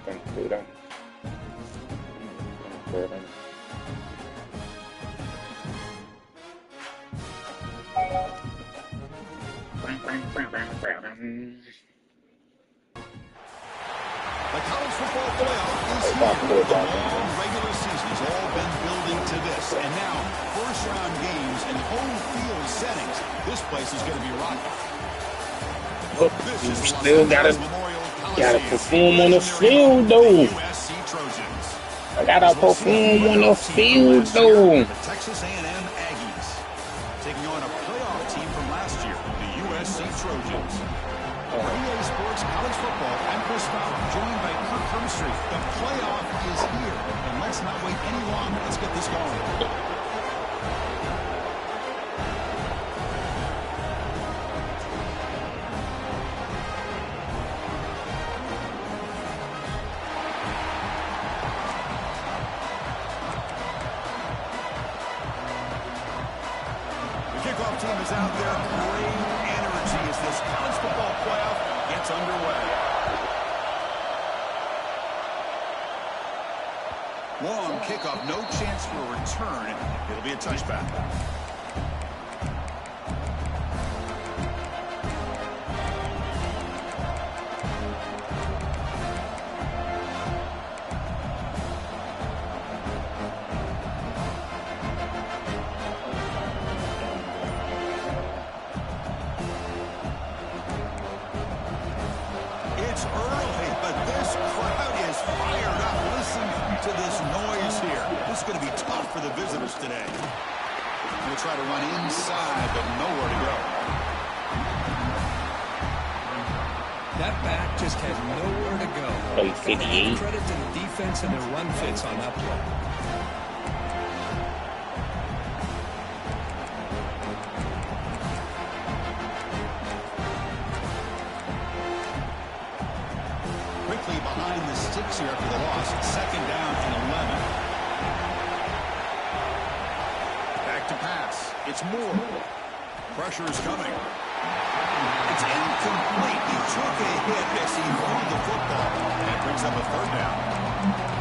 Can't do that. The college football playoff is here. The long regular season has all been building to this. And now, first-round games in home field settings. This place is going to be rocking. This is still gotta perform on the field, though. USC Trojans. I gotta perform on the field, though. The Texas A&M Aggies taking on a playoff team from last year, the USC Trojans. EA Sports College Football. I'm Chris Fowler, joined by Kirk Hermstreet. The playoff is here, and let's not wait any longer. Let's get this going. Kickoff team is out there. Great energy as this college football playoff gets underway. Long kickoff, no chance for a return. It'll be a touchback. It's early, but this crowd is fired up. Listen to this noise here. This is going to be tough for the visitors today. Going to try to run inside, but nowhere to go. That back just had nowhere to go. Play 58. Credit to the defense and their run fits on that play. Quickly behind the sticks here after the loss. Second down and 11. Back to pass. It's Moore. Pressure is coming. It's incomplete. He took a hit as he threw the football. And it brings up a third down.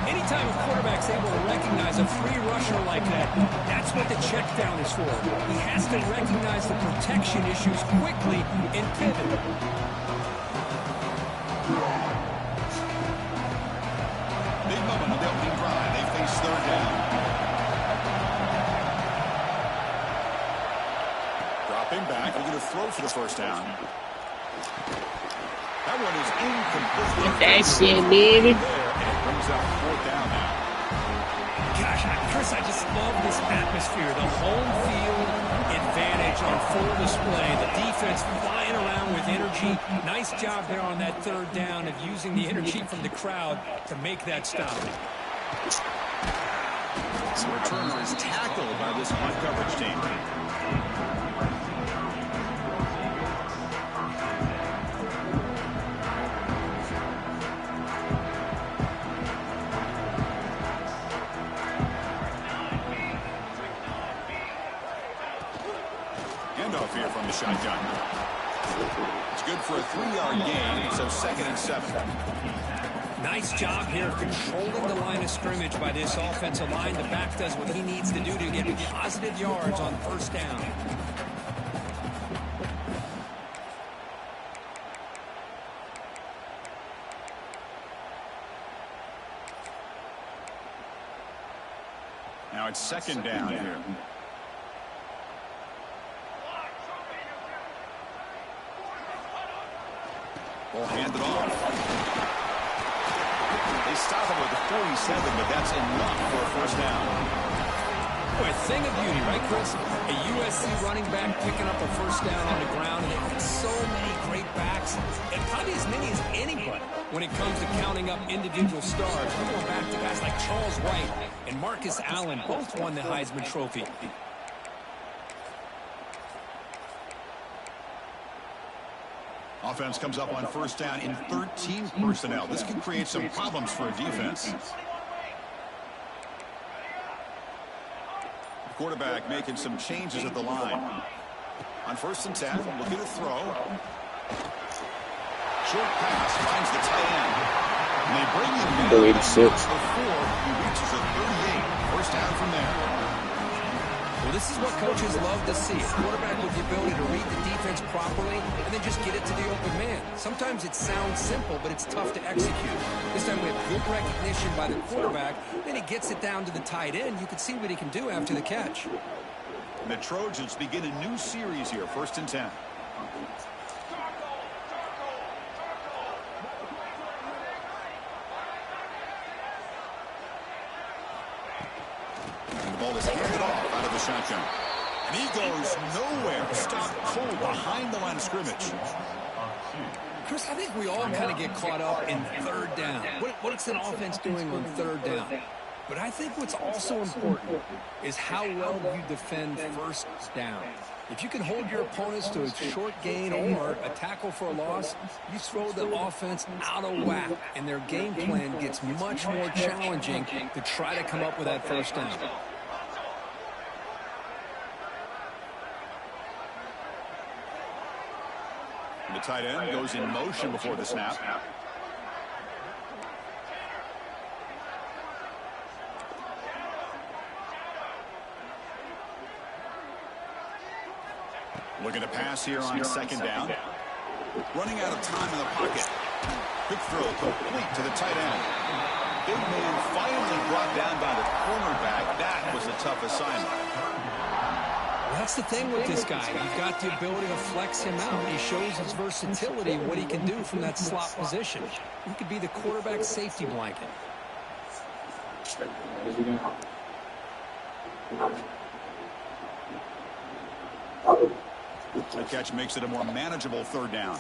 Anytime a quarterback's able to recognize a free rusher like that, that's what the check down is for. He has to recognize the protection issues quickly and pivot. Big moment on the opening drive. They face third down. Dropping back. They're going to throw for the first down. That one is incomplete. That shit, baby. And it brings up fourth down now. Gosh, Chris, I just love this atmosphere. The home field advantage on full display. The defense flying around with energy. Nice job there on that third down of using the energy from the crowd to make that stop. The returner is tackled by this punt coverage team. Handoff here from the shotgun. It's good for a 3-yard gain, so 2nd and 7. Nice job here of controlling the line of scrimmage by this offensive line. The back does what he needs to do to get positive yards on first down. Now it's 2nd down here. Ball handed off. They stop him with the 47, but that's enough for a first down. Boy, a thing of beauty, right, Chris? A USC running back picking up a first down on the ground. And they've got so many great backs, and probably as many as anybody when it comes to counting up individual stars. We're going back to guys like Charles Wright and Marcus Allen, both won the Heisman Trophy. Offense comes up on first down in 13 personnel. This can create some problems for a defense. Quarterback making some changes at the line. On 1st and 10, looking to throw. Short pass finds the tight end. And they bring him down 486. before he reaches a 38. First down from there. Well, this is what coaches love to see. A quarterback with the ability to read the defense properly and then just get it to the open man. Sometimes it sounds simple, but it's tough to execute. This time we have good recognition by the quarterback. Then he gets it down to the tight end. You can see what he can do after the catch. The Trojans begin a new series here. 1st and 10. And the ball is handed off out of the shotgun. And he goes nowhere. Stopped cold behind the line of scrimmage. Chris, I think we all kind of get caught up in 3rd down. What's an offense doing on 3rd down? But I think what's also important is how well you defend 1st down. If you can hold your opponents to a short gain or a tackle for a loss, you throw the offense out of whack, and their game plan gets much more challenging to try to come up with that 1st down. The tight end goes in motion before the snap. Looking to pass here on 2nd down. Running out of time in the pocket. Quick throw complete to the tight end. Big man finally brought down by the cornerback. That was a tough assignment. Well, that's the thing with this guy. You've got the ability to flex him out. He shows his versatility, what he can do from that slot position. He could be the quarterback safety blanket. The catch makes it a more manageable 3rd down.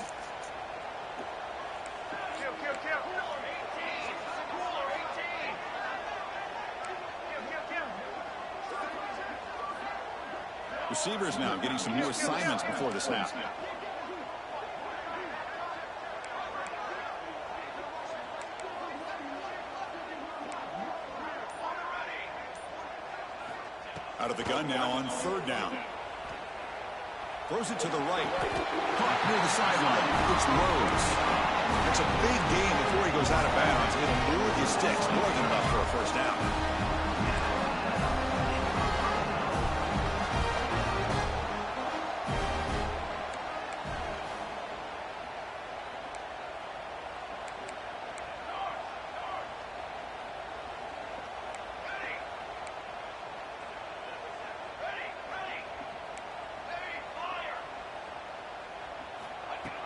Receivers now getting some new assignments before the snap. Out of the gun now on 3rd down. Throws it to the right. Caught near the sideline. It's Rose. It's a big gain before he goes out of bounds. It'll move his sticks more than enough for a 1st down.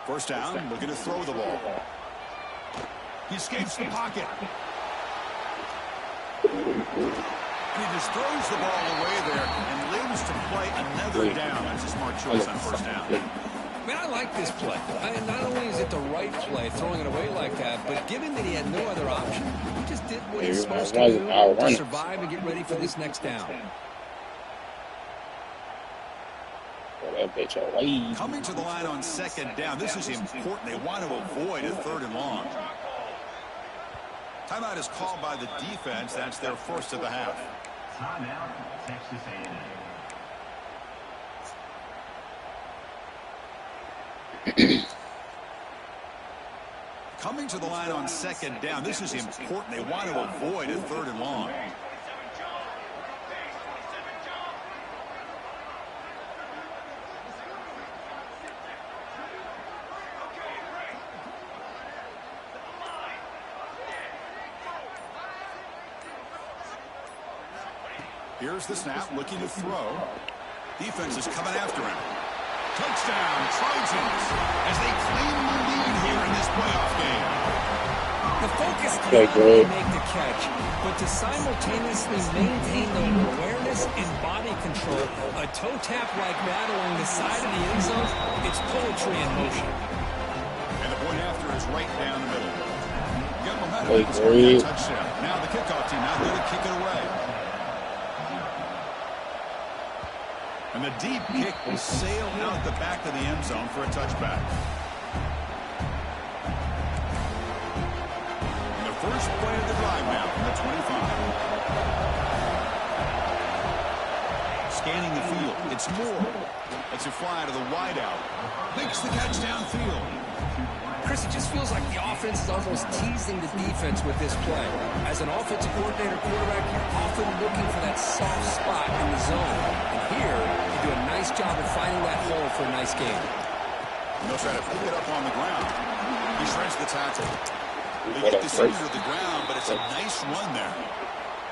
First down, looking to throw the ball. He escapes the pocket. And he just throws the ball away there and lives to play another down. That's a smart choice on 1st down. Man, I like this play. Not only is it the right play, throwing it away like that, but given that he had no other option, he just did what he's supposed to do to survive and get ready for this next down. Coming to the line on 2nd down. This is important. They want to avoid a 3rd and long. Timeout is called by the defense. That's their 1st of the half. Timeout, Texas A&M. Coming to the line on 2nd down. This is important. They want to avoid a 3rd and long. Here's the snap, looking to throw. Defense is coming after him. Touchdown, Trojans, as they claim the lead here in this playoff game. The focus is not only to make the catch, but to simultaneously maintain the awareness and body control. A toe tap like that along the side of the end zone, it's poetry in motion. And the point after is right down the middle. Got momentum to score that touchdown. Now the kickoff team out there to kick it away. And the deep kick will sail out the back of the end zone for a touchback. And the first play of the drive now from the 25. Scanning the field. It's Moore. It's a fly to the wideout. Makes the catch downfield. Chris, it just feels like the offense is almost teasing the defense with this play. As an offensive coordinator quarterback, you're often looking for that soft spot in the zone. And here, you do a nice job of finding that hole for a nice game. They'll try to pick it up on the ground. He shreds the tackle. They get this into the ground, but it's a nice run there.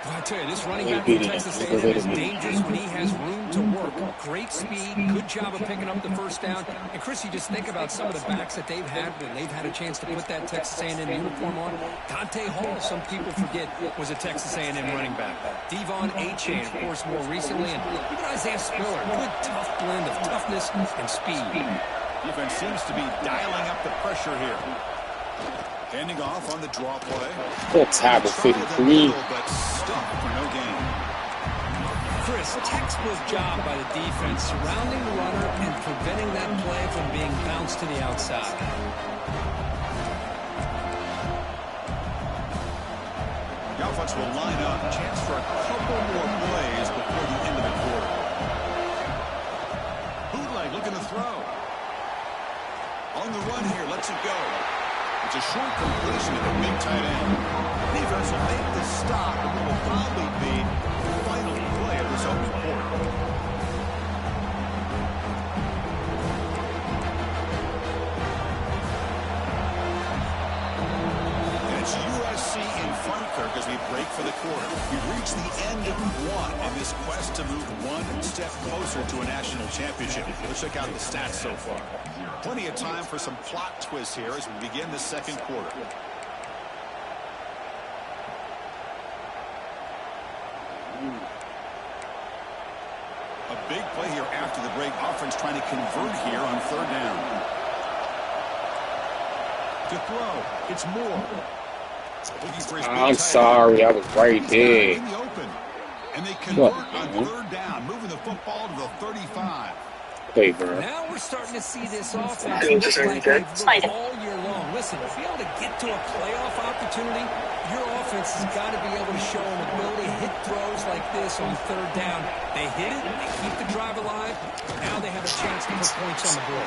I tell you, this running back from Texas A&M is dangerous when he has room to work. Great speed, good job of picking up the first down. And, Chris, you just think about some of the backs that they've had when they've had a chance to put that Texas A&M uniform on. Dante Hall, some people forget, was a Texas A&M running back. Devon Achane, of course, more recently. And even Isaiah Spiller, good, tough blend of toughness and speed. Defense seems to be dialing up the pressure here. Handing off on the draw play. Good tackle, 53. But stuck for no gain. Chris, textbook job by the defense, surrounding the runner and preventing that play from being bounced to the outside. The offense will line up. Chance for a couple more plays before the end of the quarter. Bootleg looking to throw. On the run here, lets it go. It's a short completion to the big tight end. Defense will make the stop, and it will probably be the final play of this opening quarter. And it's USC in front, Kirk, as we break for the quarter. We've reached the end of one in this quest to move one step closer to a national championship. Let's check out the stats so far. Plenty of time for some plot twists here as we begin the second quarter. A big play here after the break. Offense trying to convert here on third down. To throw, it's Moore. I'm sorry, I was right there. In the open. And they convert on third down, moving the football to the 35. Now we're starting to see this offense look like they've looked all year long. Listen, to be able to get to a playoff opportunity, your offense has got to be able to show an ability to hit throws like this on third down. They hit it, they keep the drive alive. Now they have a chance to put points on the board.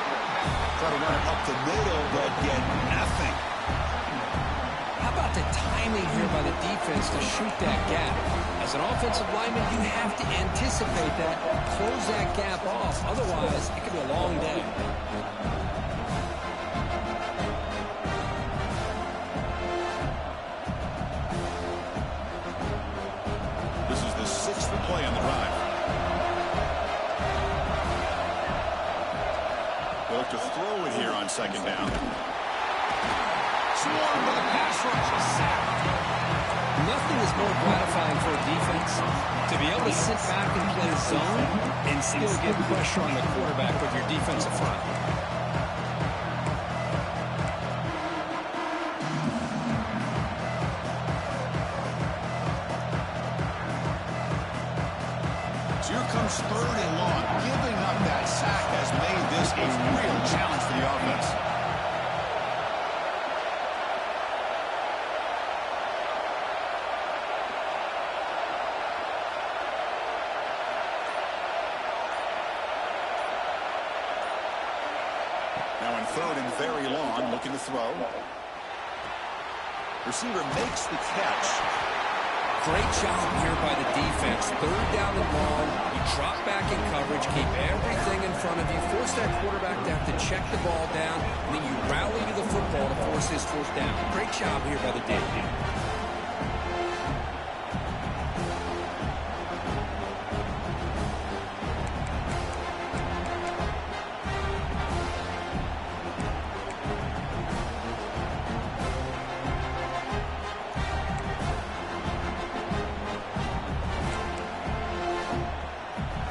Try to run it up the middle, but get nothing. How about the timing here by the defense to shoot that gap? As an offensive lineman, you have to anticipate that, close that gap off. Otherwise, it could be a long day. This is the sixth play on the drive. They look to throw it here on second down. Swarm with a pass rush, a sack. Nothing is more gratifying for a defense to be able to sit back and play zone and still get pressure on the quarterback with your defensive front. So here comes third and long. Giving up that sack has made this a real challenge for the offense. Now in third and very long, looking to throw. Receiver makes the catch. Great job here by the defense. Third down and long. You drop back in coverage, keep everything in front of you, force that quarterback to have to check the ball down, and then you rally to the football to force his fourth down. Great job here by the defense.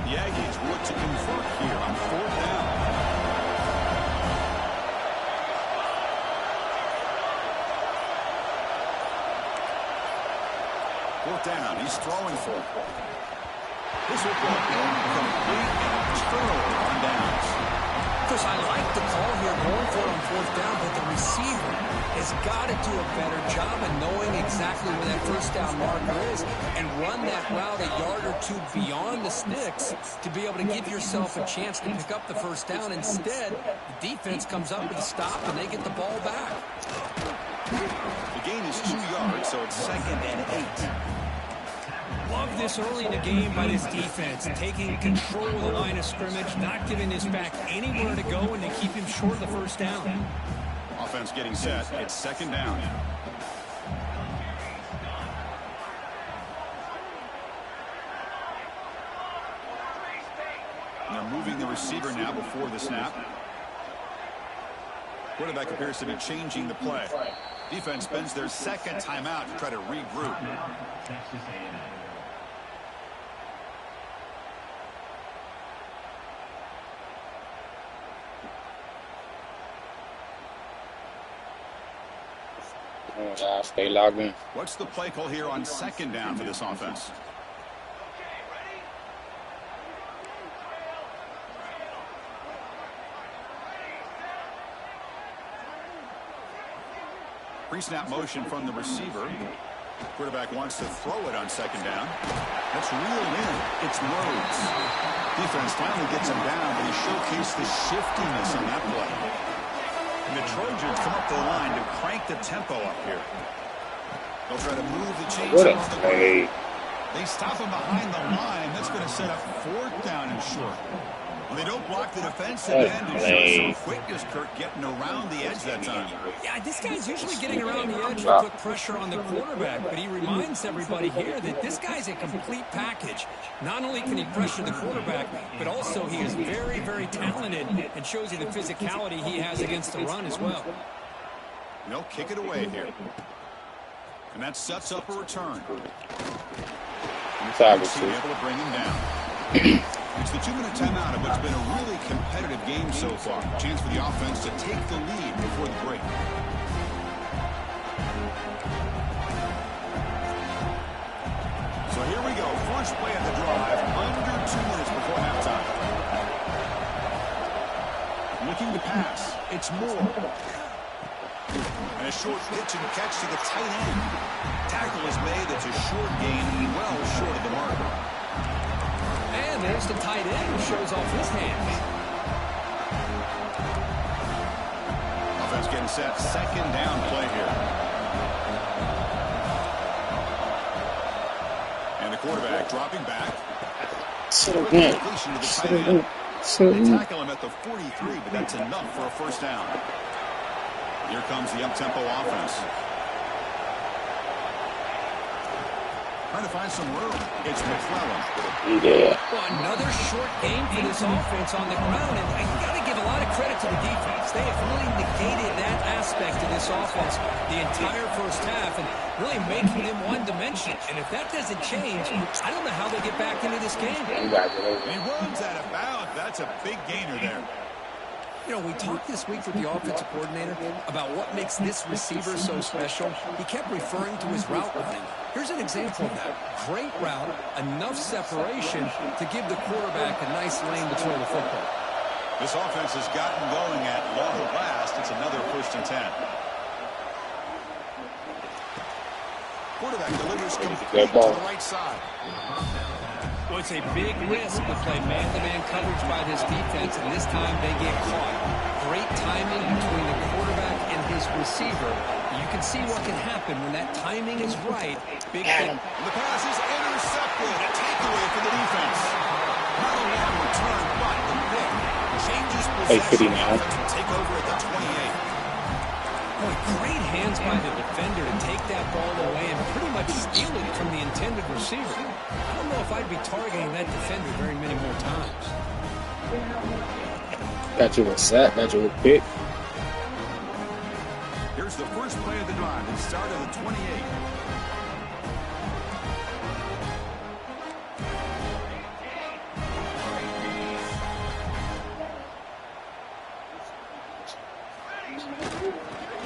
The Aggies look to convert here on fourth down. Fourth down, he's throwing for it. This will go incomplete and a turnover on downs. Chris, I like the call here going for it on fourth down, but the receiver has got to do a better job of knowing exactly where that first down marker is and run that route a yard or two beyond the sticks to be able to give yourself a chance to pick up the first down. Instead, the defense comes up with a stop and they get the ball back. so it's 2nd and 8. Love this early in the game by this defense, taking control of the line of scrimmage, not giving this back anywhere to go, and to keep him short of the first down. Offense getting set. It's 2nd down. They're moving the receiver now before the snap. Quarterback appears to be changing the play. Defense spends their 2nd timeout to try to regroup. Texas A&M. Stay logged in. What's the play call here on 2nd down for this offense? Pre-snap motion from the receiver. Quarterback wants to throw it on 2nd down. That's reeled in. It's Rhodes. Defense finally gets him down, but he showcased the shiftiness on that play. And the Trojans come up the line to crank the tempo up here. They'll try to move the chains What a off the play. ground. They stop him behind the line. That's going to set up 4th down and short. Well, they don't block the defensive end and show some quickness, Kirk, getting around the edge that time. Yeah, this guy's usually getting around the edge to put pressure on the quarterback, but he reminds everybody here that this guy's a complete package. Not only can he pressure the quarterback, but also he is very, very talented and shows you the physicality he has against the run as well. They'll kick it away here. And that sets up a return. And the team able to bring him down. It's the 2-minute timeout of what's been a really competitive game so far. Chance for the offense to take the lead before the break. So here we go. First play of the drive, under 2 minutes before halftime. Looking to pass. It's Moore. And a short pitch and catch to the tight end. Tackle is made. It's a short gain, well short of the marker. And there's the tight end who shows off his hands. Offense getting set. 2nd down play here. And the quarterback dropping back. Completion to the tight end. They tackle him at the 43, but that's enough for a 1st down. Here comes the up-tempo offense. Trying to find some room. It's McClellan. Yeah. Well, another short game for this offense on the ground, and you got to give a lot of credit to the defense. They have really negated that aspect of this offense the entire first half and really making them one-dimensional. And if that doesn't change, I don't know how they get back into this game. He runs out of bounds. That's a big gainer there. You know, we talked this week with the offensive coordinator about what makes this receiver so special. He kept referring to his route running. Here's an example of that. Great route, enough separation to give the quarterback a nice lane to throw the football. This offense has gotten going at long last. It's another 1st and 10. Quarterback delivers complete to the right side. Well, it's a big risk to play man-to-man coverage by this defense, and this time they get caught. Great timing between the quarterback and his receiver. You can see what can happen when that timing is right. Big thing. The pass is intercepted. A takeaway for the defense. Not a long return, but the pick changes possession. The offense will take over at the 28. Boy, great hands by the defender to take that ball away and pretty much steal it from the intended receiver. I don't know if I'd be targeting that defender very many more times. Got you a sack, got you a pick. Here's the first play of the drive. The start of the 28.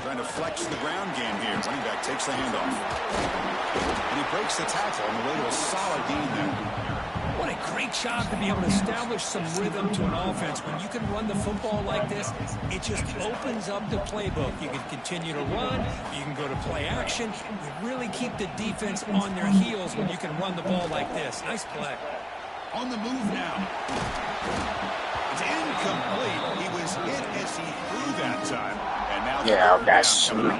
Trying to flex the ground game here. Running back takes the handoff. And he breaks the tackle on the way to a solid gain there. What a great job to be able to establish some rhythm to an offense. When you can run the football like this, it just opens up the playbook. You can continue to run. You can go to play action. You really keep the defense on their heels when you can run the ball like this. Nice play. On the move now. It's incomplete. He was hit as he threw that time. And now Yeah, that's true.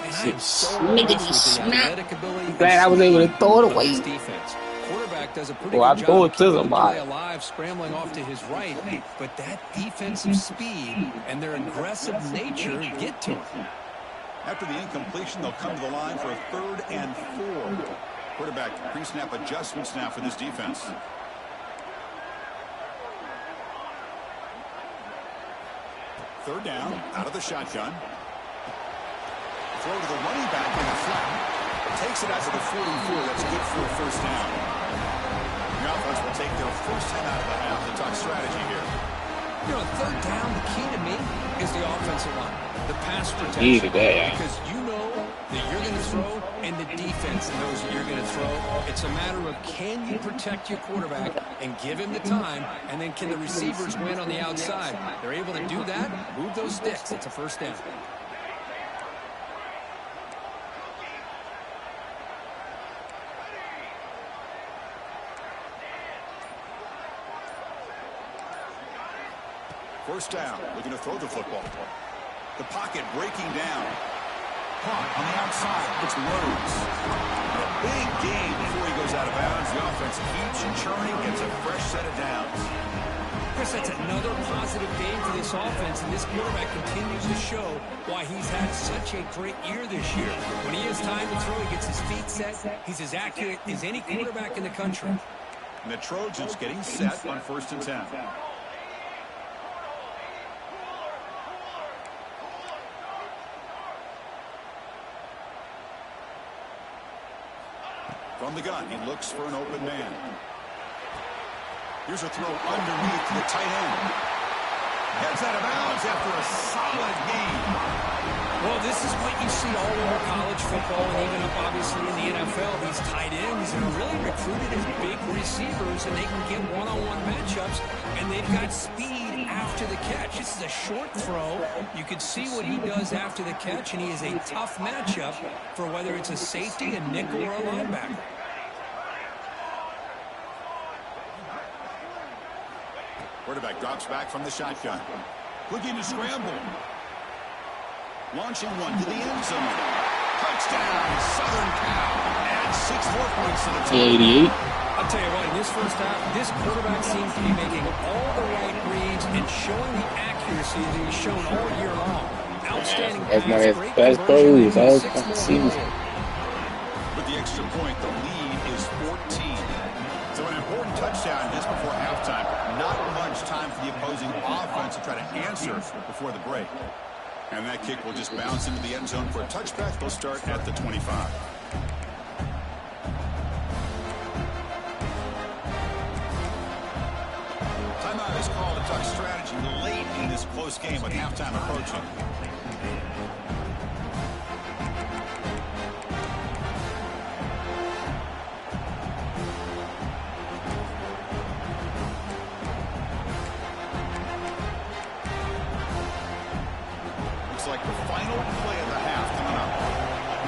And I am so Snickety impressed with the snap. athletic ability and Glad I was able to speed throw it of away. this defense. Quarterback does a pretty Well, I good throw job it to keeping the play somebody. alive, scrambling off to his right, but that defensive speed and their aggressive nature get to him. After the incompletion, they'll come to the line for a 3rd and 4. Quarterback pre-snap adjustments now for this defense. Third down, out of the shotgun. Throw to the running back in the flat. Takes it out to the 44. That's good for a first down. The offense will take their first time out of the half. The talk strategy here. You know, third down, the key to me is the offensive line, the pass protection. Needed that, yeah. Because you know that you're going to throw, and the defense knows that you're going to throw. It's a matter of can you protect your quarterback and give him the time, and then can the receivers win on the outside? They're able to do that, move those sticks. It's a first down. First down, looking to throw the football. The pocket breaking down. Caught on the outside. It's Rhodes. A big gain before he goes out of bounds. The offense keeps churning, gets a fresh set of downs. Chris, that's another positive game for this offense, and this quarterback continues to show why he's had such a great year this year. When he has time to throw, he gets his feet set. He's as accurate as any quarterback in the country. And the Trojans getting set on 1st and 10. From the gun, he looks for an open man. Here's a throw underneath to the tight end. Heads out of bounds after a solid gain. Well, this is what you see all over college football and even up, obviously, in the NFL. These tight ends are really recruited as big receivers, and they can get one-on-one matchups, and they've got speed after the catch. This is a short throw. You can see what he does after the catch, and he is a tough matchup for whether it's a safety, a nickel, or a linebacker. Quarterback drops back from the shotgun. Looking to scramble. Launching one to the end zone. Touchdown, Southern Cal. Adds 6 more points to the team. 88. I'll tell you what, in this first half, this quarterback seems to be making all the right reads and showing the accuracy that he's shown all year long. Outstanding That's my pass, great best conversion, throws all 6 more season. goals. With the extra point, the lead is 14. So an important touchdown just before halftime. Not much time for the opposing offense to try to answer before the break. And that kick will just bounce into the end zone for a touchback. They'll start at the 25. Timeout is called to talk strategy late in this close game with halftime approaching. Like the final play of the half coming up.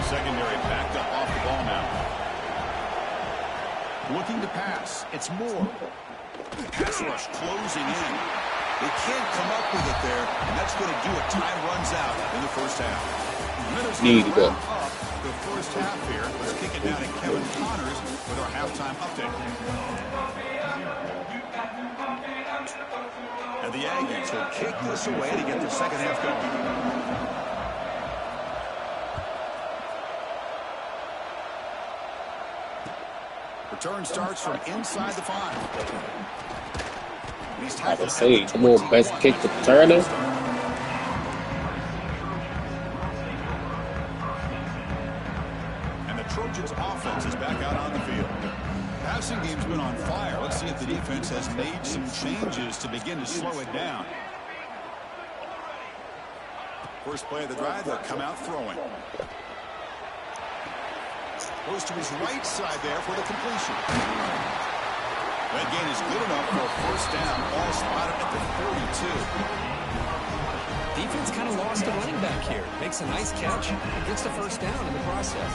Secondary backed up off the ball now. Looking to pass. It's Moore. Pass rush closing in. They can't come up with it there, and that's going to do it. Time runs out in the first half. Minutes Need to go. up the first half here. Let's kick it down to Kevin Connors with our halftime update. And the Aggies will kick this away to get the second half going. Return starts from inside the 5. I can say, come on, best kick to Turner. And the Trojans offense is back out on the field. Passing game's been on fire. Let's see if the defense has made some changes to begin to slow it down. First play of the drive, they'll come out throwing. Goes to his right side there for the completion. That gain is good enough for a first down. Ball spotted at the 42. Defense kind of lost a running back here. Makes a nice catch and gets the first down in the process.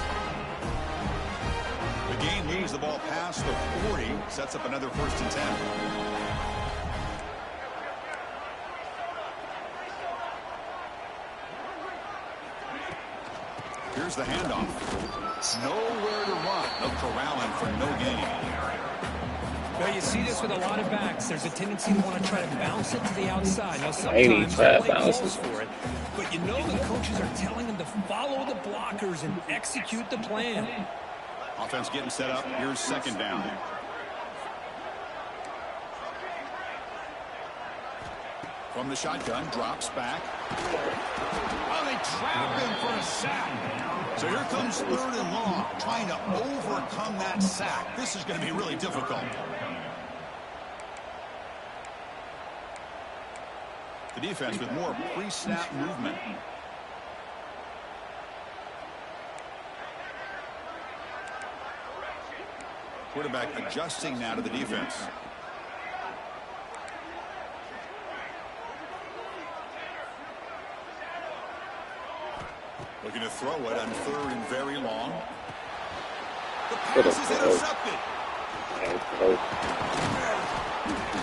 The gain moves the ball past the 40. Sets up another 1st and 10. Here's the handoff. Nowhere to run. They'll corral him for no gain. Well, you see this with a lot of backs. There's a tendency to want to try to bounce it to the outside. Now, Ain't sometimes try the to play bounce calls it. for it, but you know the coaches are telling them to follow the blockers and execute the plan. Offense getting set up. Here's second down. From the shotgun, drops back. Oh, they trap him for a sack. So here comes third and long, trying to overcome that sack. This is going to be really difficult. The defense with more pre-snap movement. Quarterback adjusting now to the defense. Looking to throw it on third and very long. The pass is intercepted.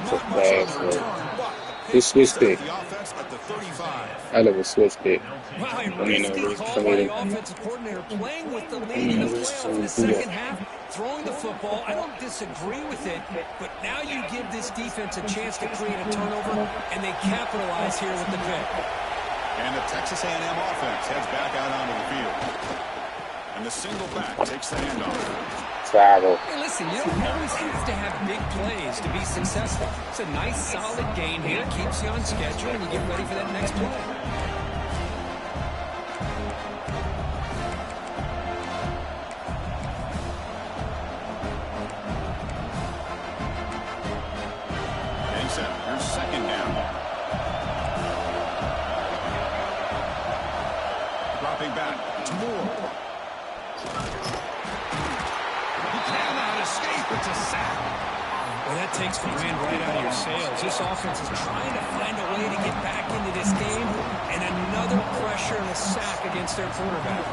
Not much on the return, but He switched it. the offense at the 35. I never switched it. Wow, a I mean, risky call by the offensive coordinator, playing with the lead in the playoff in the second half, throwing the football. I don't disagree with it, but now you give this defense a chance to create a turnover, and they capitalize here with the pick. And the Texas A&M offense heads back out onto the field. And the single back takes the handoff. Travel. Hey, listen, you don't always have to have big plays to be successful. It's a nice, solid gain here. Keeps you on schedule, and you get ready for that next play. And set. Here's second down. Dropping back. It's Moore. He cannot escape. It's a sack. Well, that takes the wind right out of your sails. This offense is trying to find a way to get back into this game, and another pressure and a sack against their quarterback.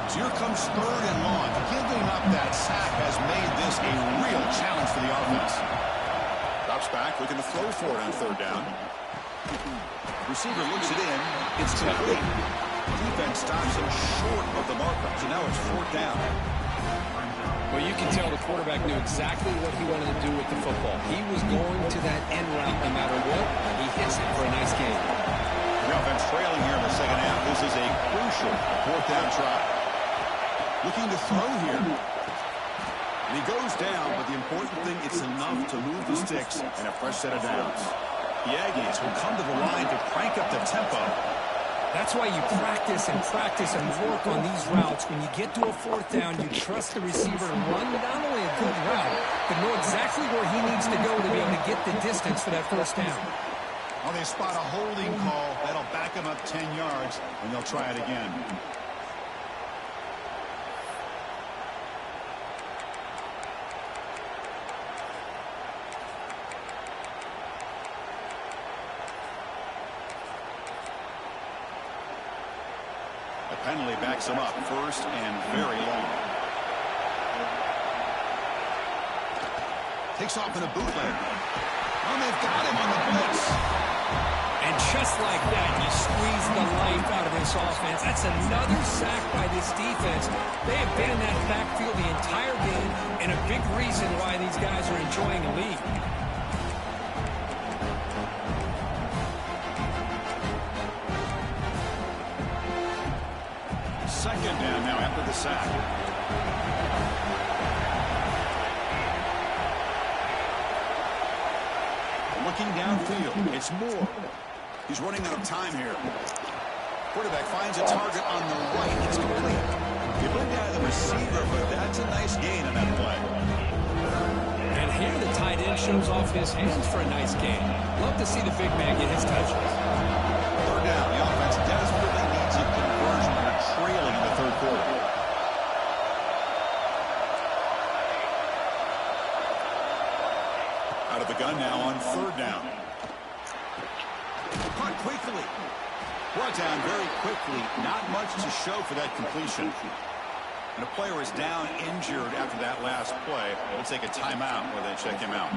So here comes third and long. Giving up that sack has made this a real challenge for the offense. Drops back, looking to throw for it on third down. Receiver looks it in. It's complete. Defense stops him short of the marker. So now it's fourth down. Well, you can tell the quarterback knew exactly what he wanted to do with the football. He was going to that end route no matter what. He hits it for a nice game. The offense trailing here in the second half. This is a crucial fourth down try. Looking to throw here. And he goes down, but the important thing, it's enough to move the sticks and a fresh set of downs. The Aggies will come to the line to crank up the tempo. That's why you practice and work on these routes. When you get to a fourth down, you trust the receiver to run not only a good route, but know exactly where he needs to go to be able to get the distance for that first down. Well, they spot a holding call. That'll back them up 10 yards, and they'll try it again. Penalty backs him up first and very long. Takes off in a bootleg. Oh, they've got him on the blitz. And just like that, you squeeze the life out of this offense. That's another sack by this defense. They have been in that backfield the entire game, and a big reason why these guys are enjoying the lead. Second down now after the sack. Looking downfield, it's Moore. He's running out of time here. Quarterback finds a target on the right. It's complete. They bring down the receiver, but that's a nice gain on that play. And here the tight end shows off his hands for a nice gain. Love to see the big man get his touches. Third down, the offense desperately needs a conversion. They're trailing in the third quarter. Out of the gun now on third down. Caught quickly. Brought down very quickly. Not much to show for that completion. And a player is down injured after that last play. We'll take a timeout where they check him out.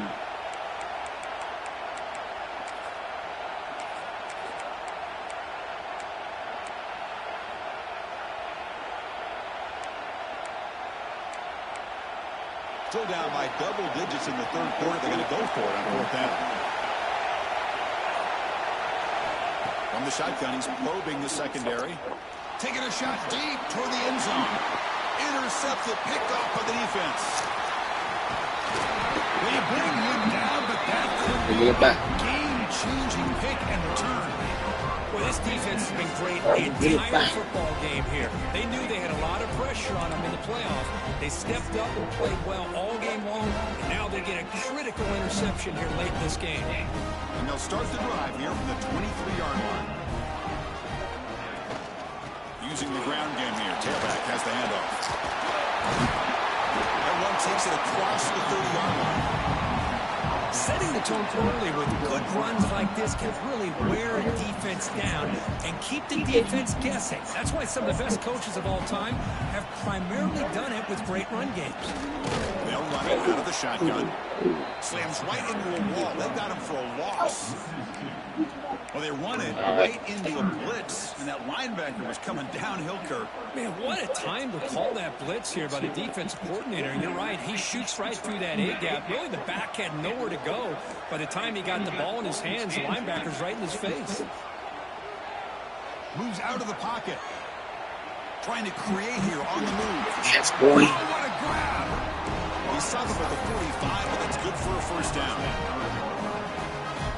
Still down by double digits in the third quarter. They're going to go for it on fourth down. From the shotgun, he's probing the secondary. Taking a shot deep toward the end zone. Intercepted, picked off by the defense. They bring him down, but that could be a game-changing pick and return. Well, this defense has been great the entire football game here. They knew they had a lot of pressure on them in the playoffs. They stepped up and played well all game long, and now they get a critical interception here late in this game. And they'll start the drive here from the 23-yard line. Using the ground game here. Tailback has the handoff. That one takes it across the 30-yard line. Setting the tone early with good runs like this can really wear a defense down and keep the defense guessing. That's why some of the best coaches of all time have primarily done it with great run games. They'll run it out of the shotgun. Slams right into a wall. They got him for a loss. Well, they run it right into a blitz, and that linebacker was coming downhill, Kirk. Man, what a time to call that blitz here by the defensive coordinator. You're right. He shoots right through that A-gap. Really, the back had nowhere to go. By the time he got the ball in his hands, the linebacker's right in his face. Moves out of the pocket. Trying to create here on the move. Yes, boy. Oh, what a grab. He stopped him at the 45, but that's good for a first down.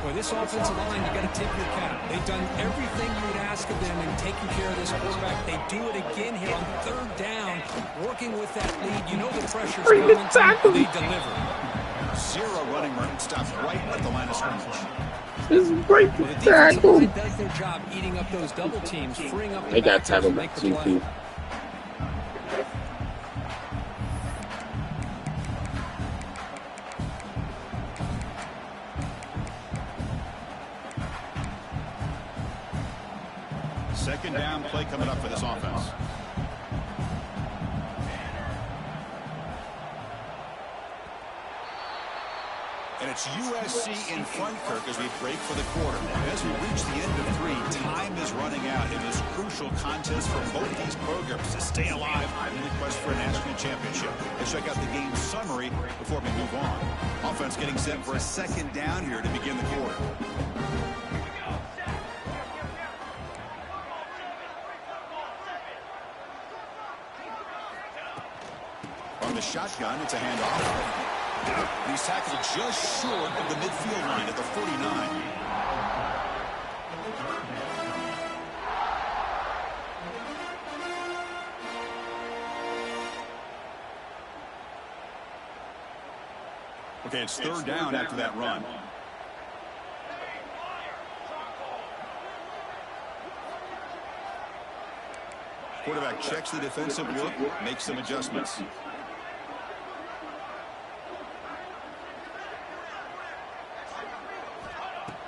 Boy, this offensive line, you got to tip your cap. They've done everything you would ask of them in taking care of this quarterback. They do it again here on third down, working with that lead. You know the pressure's coming. They deliver. Zero running room. Stops right at the line of scrimmage. This is great Well, the defensive line does their job eating up those double teams, freeing up the They got backers time to about make the play. GP. Second down play coming up for this offense. And it's USC in front, Kirk, as we break for the quarter. As we reach the end of three, time is running out in this crucial contest for both these programs to stay alive in the quest for a national championship. Let's check out the game summary before we move on. Offense getting set for a second down here to begin the quarter. From the shotgun, it's a handoff. And he's tackled just short of the midfield line at the 49. Okay, it's third down after that run. Quarterback checks the defensive look, makes some adjustments.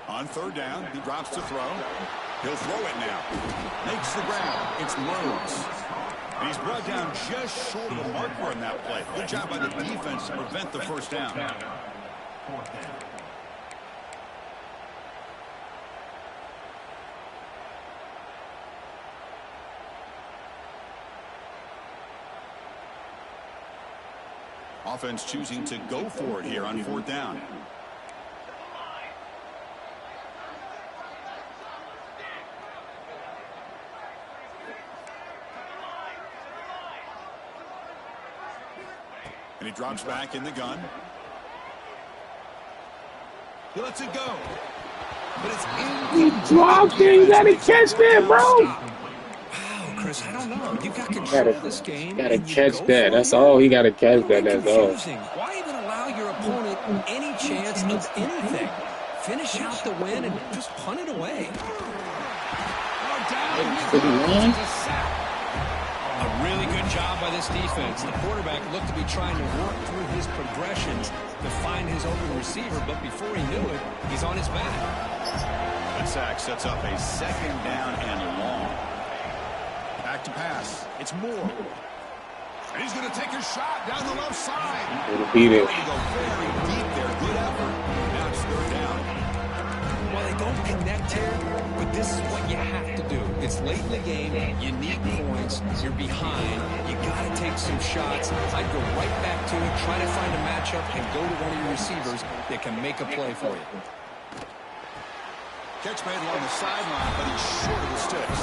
On third down, he drops to throw. He'll throw it now. Makes the grab. It's Rhodes. And he's brought down just short of the marker on that play. Good job by the defense to prevent the first down. Offense choosing to go for it here on fourth down. And he drops back in the gun. He lets it go. But it's in. You dropped it. You gotta catch that, bro. Wow, Chris, I don't know. You got control of this game. Gotta catch that. That's all. He gotta catch that. That's all. Why even allow your opponent any chance of anything? Finish out the win and just punt it away. A really good job by this defense. The quarterback looked to be trying to work through his progressions to find his open receiver, but before he knew it, he's on his back. That sack sets up a second down and long. Back to pass. It's Moore. And he's going to take a shot down the left side. It'll beat it. They go very deep there. Good effort. Now it's third down. Well, they don't connect here, but this is what you have to do. It's late in the game. You need points. You're behind. You got to take some shots. I'd go right back to it, try to find a matchup, and go to one of your receivers that can make a play for you. Catch made along the sideline, but he's short of the sticks.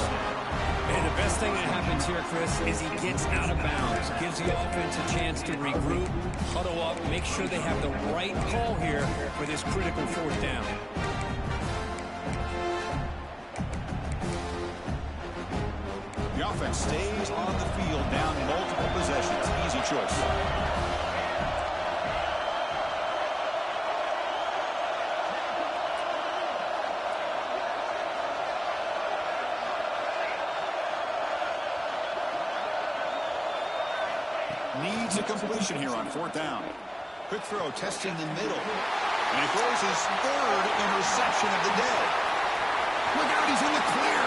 And the best thing that happens here, Chris, is he gets out of bounds. Gives the offense a chance to regroup, huddle up, make sure they have the right call here for this critical fourth down. The offense stays on the field, down multiple possessions. Easy choice. Needs a completion here on fourth down. Quick throw, testing the middle. And he throws his third interception of the day. Look out, he's in the clear.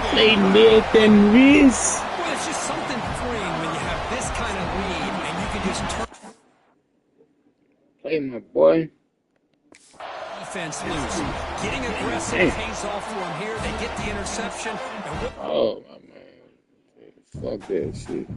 Play Nathan Reese. Well, it's just something freeing when you have this kind of lead and you can just turn. Play my boy. Offense loose. Getting aggressive pays off for him here. They get the interception. And oh, my man. Fuck that shit.